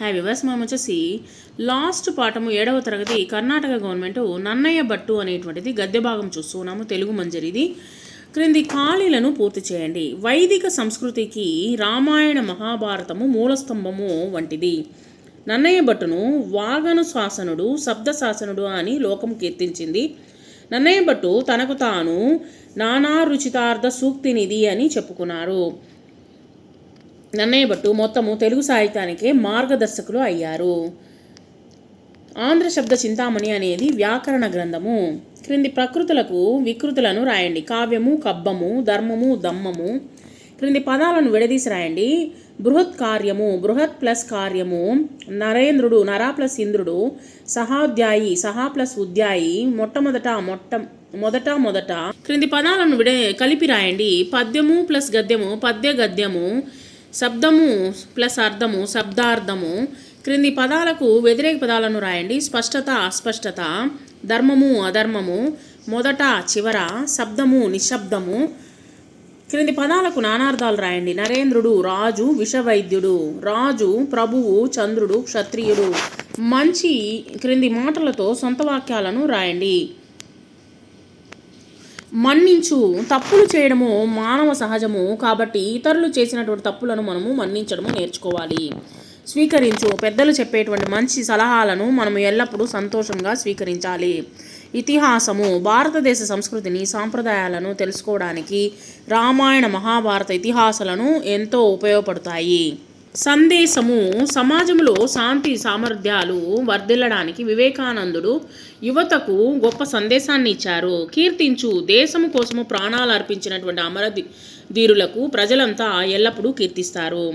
Have viewers మనం వచ్చేసి last పాఠము 7వ తరగతి కర్ణాటక గవర్నమెంట్ నన్నయ్య భట్టు అనేటువంటిది గద్య భాగం చూస్తున్నాము. తెలుగు మంజరిది. క్రింది ఖాళీలను పూర్తి చేయండి. వైదిక సంస్కృతికి రామాయణ మహాభారతము మూలస్తంభము వంటిది. నన్నయ్య భట్టును వాగనుశాసనుడు శబ్దశాసనుడు అని లోకం కీర్తించింది. నన్నయ్య భట్టు తనకు తాను నానా రుచితార్థ సూక్తినిధి అని చెప్పుకున్నారు. నన్నయ్య భట్టు మొత్తము తెలుగు సాహిత్యానికి మార్గదర్శకులు అయ్యారు. ఆంధ్ర శబ్ద చింతామణి అనేది వ్యాకరణ గ్రంథము. క్రింది ప్రకృతులకు వికృతులను రాయండి. కావ్యము కబ్బము, ధర్మము దమ్మము. క్రింది పదాలను విడదీసి రాయండి. బృహత్ కార్యము, బృహత్ ప్లస్ కార్యము. నరేంద్రుడు, నర ప్లస్ ఇంద్రుడు. సహాధ్యాయి, సహా ప్లస్ ఉద్యాయి. మొదట. క్రింది పదాలను కలిపి రాయండి. పద్యము ప్లస్ గద్యము, పద్య గద్యము. శబ్దము ప్లస్ అర్థము, శబ్దార్థము. క్రింది పదాలకు వ్యతిరేక పదాలను రాయండి. స్పష్టత, అస్పష్టత. ధర్మము, అధర్మము. మొదట, చివర. శబ్దము, నిశ్శబ్దము. క్రింది పదాలకు నానార్థాలు రాయండి. నరేంద్రుడు, రాజు, విషవైద్యుడు. రాజు, ప్రభువు, చంద్రుడు, క్షత్రియుడు. మంచి క్రింది మాటలతో సొంత వాక్యాలను రాయండి. మన్నించు. తప్పులు చేయడము మానవ సహజము కాబట్టి ఇతరులు చేసినటువంటి తప్పులను మనము మన్నించడము నేర్చుకోవాలి. స్వీకరించు. పెద్దలు చెప్పేటువంటి మంచి సలహాలను మనము ఎల్లప్పుడూ సంతోషంగా స్వీకరించాలి. ఇతిహాసము. భారతదేశ సంస్కృతిని సాంప్రదాయాలను తెలుసుకోవడానికి రామాయణ మహాభారత ఇతిహాసాలను ఎంతో ఉపయోగపడతాయి. సందేశము. సమాజంలో శాంతి సామర్థ్యాలు వర్ధిల్లడానికి వివేకానందుడు యువతకు గొప్ప సందేశాన్ని ఇచ్చారు. కీర్తించు. దేశము కోసము ప్రాణాలు అర్పించినటువంటి అమరధీరులకు ప్రజలంతా ఎల్లప్పుడూ కీర్తిస్తారు.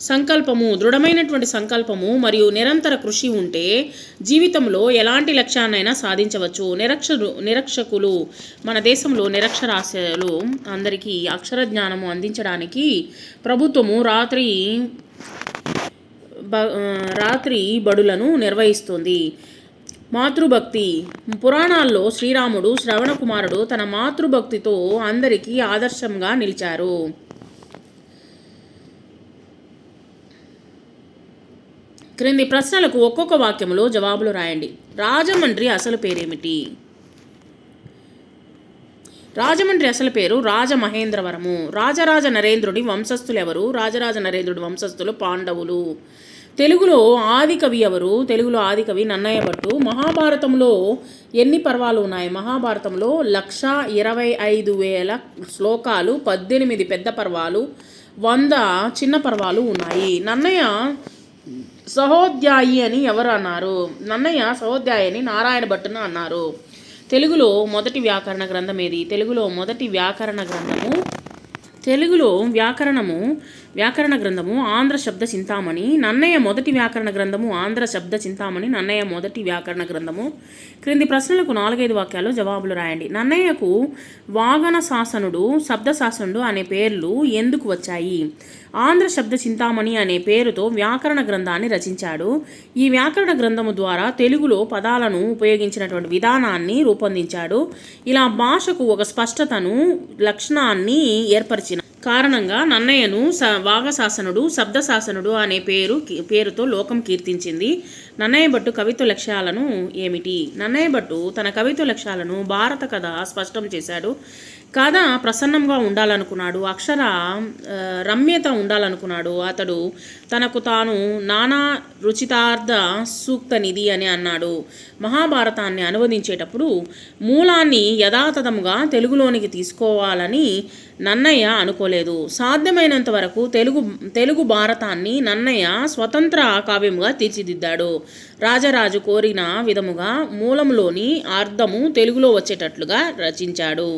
సంకల్పము. దృఢమైనటువంటి సంకల్పము మరియు నిరంతర కృషి ఉంటే జీవితంలో ఎలాంటి లక్ష్యాన్నైనా సాధించవచ్చు. నిరక్షకులు. మన దేశంలో నిరక్షరాస్యులు అందరికీ అక్షర జ్ఞానము అందించడానికి ప్రభుత్వము రాత్రి బడులను నిర్వహిస్తుంది. మాతృభక్తి. పురాణాల్లో శ్రీరాముడు శ్రవణ కుమారుడు తన మాతృభక్తితో అందరికీ ఆదర్శంగా నిలిచారు. క్రింది ప్రశ్నలకు ఒక్కొక్క వాక్యంలో జవాబులు రాయండి. రాజమండ్రి అసలు పేరేమిటి? రాజమండ్రి అసలు పేరు రాజమహేంద్రవరము. రాజరాజ నరేంద్రుడి వంశస్థులు ఎవరు? రాజరాజ నరేంద్రుడి వంశస్థులు పాండవులు. తెలుగులో ఆది కవి ఎవరు? తెలుగులో ఆది కవి నన్నయ్య భట్టు. మహాభారతంలో ఎన్ని పర్వాలు ఉన్నాయి? మహాభారతంలో 1,25,000 శ్లోకాలు, 18 పెద్ద పర్వాలు, 100 చిన్న పర్వాలు ఉన్నాయి. నన్నయ్య సహోధ్యాయి అని ఎవరు అన్నారు? నన్నయ్య సహోధ్యాయి అని నారాయణ భట్టును అన్నారు. తెలుగులో మొదటి వ్యాకరణ గ్రంథం ఏది? తెలుగులో మొదటి వ్యాకరణ గ్రంథము ఆంధ్ర శబ్ద చింతామణి. నన్నయ్య మొదటి వ్యాకరణ గ్రంథము ఆంధ్ర శబ్ద చింతామణి. నన్నయ్య మొదటి వ్యాకరణ గ్రంథము. క్రింది ప్రశ్నలకు 4-5 వాక్యాలు జవాబులు రాయండి. నన్నయ్యకు వాగన శాసనుడు, శబ్దశాసనుడు అనే పేర్లు ఎందుకు వచ్చాయి? ఆంధ్ర శబ్ద చింతామణి అనే పేరుతో వ్యాకరణ గ్రంథాన్ని రచించాడు. ఈ వ్యాకరణ గ్రంథము ద్వారా తెలుగులో పదాలను ఉపయోగించినటువంటి విధానాన్ని రూపొందించాడు. ఇలా భాషకు ఒక స్పష్టతను, లక్షణాన్ని ఏర్పరిచిన కారణంగా నన్నయ్యను వాగశాసనుడు, శబ్దశాసనుడు అనే పేరుతో లోకం కీర్తించింది. నన్నయ్య భట్టు కవిత్వ లక్ష్యాలను ఏమిటి? నన్నయ్య భట్టు తన కవిత్వ లక్ష్యాలను భారత కథ స్పష్టం చేశాడు. కథ ప్రసన్నంగా ఉండాలనుకున్నాడు. అక్షర రమ్యత ఉండాలనుకున్నాడు. అతడు తనకు తాను నానా రుచితార్థ సూక్తనిధి అని అన్నాడు. మహాభారతాన్ని అనువదించేటప్పుడు మూలాన్ని యథాతథముగా తెలుగులోనికి తీసుకోవాలని నన్నయ్య అనుకోలేదు. సాధ్యమైనంత వరకు తెలుగు భారతాన్ని నన్నయ్య స్వతంత్ర కావ్యముగా తీర్చిదిద్దాడు. రాజరాజు కోరిన విధముగా మూలంలోని అర్థము తెలుగులో వచ్చేటట్లుగా రచించాడు.